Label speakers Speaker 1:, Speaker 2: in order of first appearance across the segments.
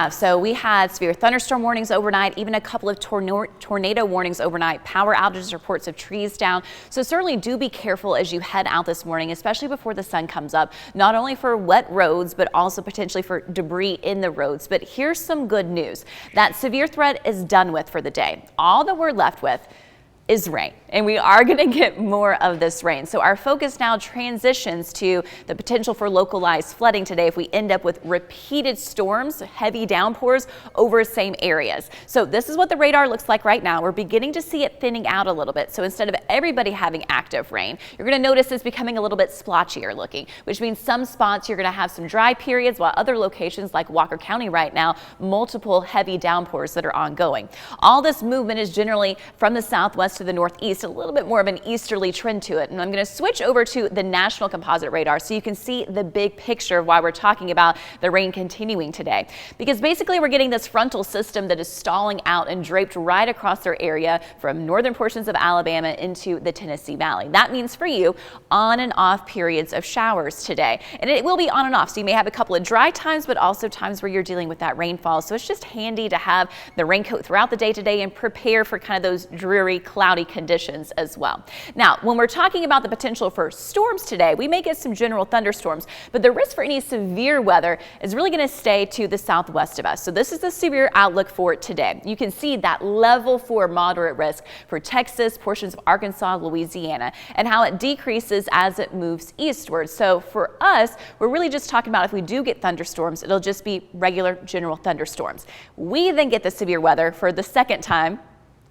Speaker 1: have. So we had severe thunderstorm warnings overnight, even a couple of tornado warnings overnight, power outages, reports of trees down. So certainly do be careful as you head out this morning, especially before the sun comes up, not only for wet roads, but also potentially for debris in the roads. But here's some good news. That severe threat is done with for the day. All that we're left with is rain, and we are going to get more of this rain. So our focus now transitions to the potential for localized flooding today if we end up with repeated storms, heavy downpours over same areas. So this is what the radar looks like right now. We're beginning to see it thinning out a little bit. So instead of everybody having active rain, you're going to notice it's becoming a little bit splotchier looking, which means some spots you're going to have some dry periods, while other locations like Walker County right now, multiple heavy downpours that are ongoing. All this movement is generally from the southwest to the northeast, a little bit more of an easterly trend to it. And I'm going to switch over to the national composite radar so you can see the big picture of why we're talking about the rain continuing today. Because basically we're getting this frontal system that is stalling out and draped right across their area from northern portions of Alabama into the Tennessee Valley. That means for you on and off periods of showers today. And it will be on and off. So you may have a couple of dry times, but also times where you're dealing with that rainfall. So it's just handy to have the raincoat throughout the day today and prepare for kind of those dreary, cloudy conditions as well. Now, when we're talking about the potential for storms today, we may get some general thunderstorms, but the risk for any severe weather is really going to stay to the southwest of us. So this is the severe outlook for today. You can see that level 4 moderate risk for Texas, portions of Arkansas, Louisiana, and how it decreases as it moves eastward. So for us, we're really just talking about if we do get thunderstorms, it'll just be regular general thunderstorms. We then get the severe weather for the second time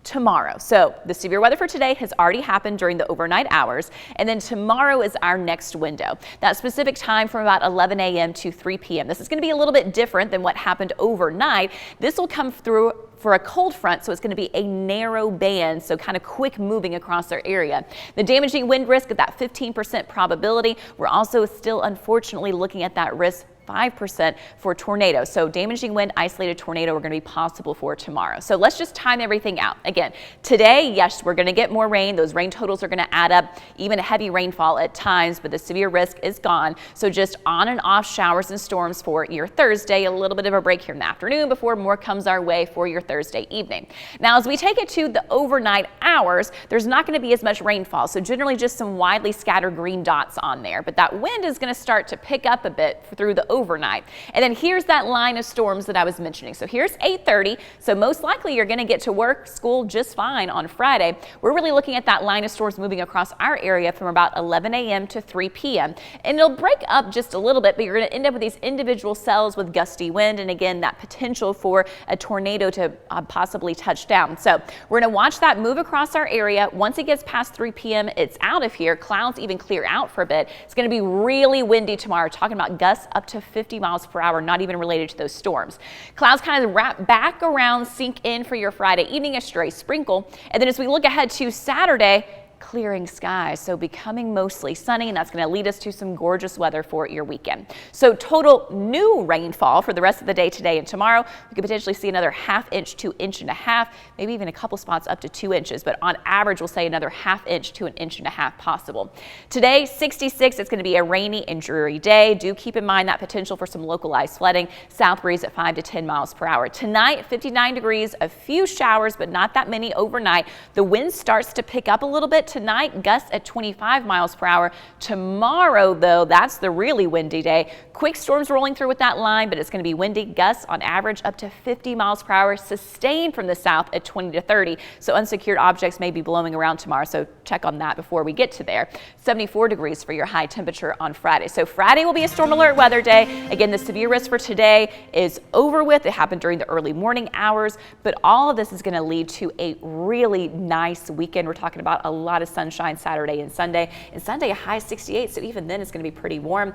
Speaker 1: tomorrow. So the severe weather for today has already happened during the overnight hours, and then tomorrow is our next window. That specific time from about 11 a.m. to 3 p.m. This is going to be a little bit different than what happened overnight. This will come through for a cold front, so it's going to be a narrow band, so kind of quick moving across our area. The damaging wind risk at that 15% probability. We're also still unfortunately looking at that risk 5% for tornadoes. So damaging wind, isolated tornado are going to be possible for tomorrow. So let's just time everything out. Again, today, yes, we're going to get more rain. Those rain totals are going to add up, even a heavy rainfall at times, but the severe risk is gone. So just on and off showers and storms for your Thursday, a little bit of a break here in the afternoon before more comes our way for your Thursday evening. Now, as we take it to the overnight hours, there's not going to be as much rainfall. So generally just some widely scattered green dots on there, but that wind is going to start to pick up a bit through the overnight. And then here's that line of storms that I was mentioning. So here's 8:30. So most likely you're going to get to work, school just fine on Friday. We're really looking at that line of storms moving across our area from about 11 a.m. to 3 p.m. And it'll break up just a little bit, but you're going to end up with these individual cells with gusty wind. And again, that potential for a tornado to possibly touch down. So we're going to watch that move across our area. Once it gets past 3 p.m., it's out of here. Clouds even clear out for a bit. It's going to be really windy tomorrow, talking about gusts up to 50 miles per hour, not even related to those storms. Clouds kind of wrap back around, sink in for your Friday evening, a stray sprinkle. And then as we look ahead to Saturday, clearing skies, so becoming mostly sunny, and that's going to lead us to some gorgeous weather for your weekend. So total new rainfall for the rest of the day today and tomorrow. We could potentially see another ½ inch to 1.5 inches, maybe even a couple spots up to 2 inches, but on average we'll say another ½ inch to 1.5 inches possible. Today, 66, it's going to be a rainy and dreary day. Do keep in mind that potential for some localized flooding. South breeze at 5 to 10 miles per hour. Tonight, 59 degrees, a few showers, but not that many overnight. The wind starts to pick up a little bit tonight, gusts at 25 miles per hour. Tomorrow, though, that's the really windy day. Quick storms rolling through with that line, but it's going to be windy, gusts on average up to 50 miles per hour, sustained from the south at 20 to 30. So unsecured objects may be blowing around tomorrow, so check on that before we get to there. 74 degrees for your high temperature on Friday. So Friday will be a storm alert weather day. Again, the severe risk for today is over with. It happened during the early morning hours, but all of this is going to lead to a really nice weekend. We're talking about a lot of sunshine Saturday and Sunday. And Sunday, a high 68, so even then it's going to be pretty warm.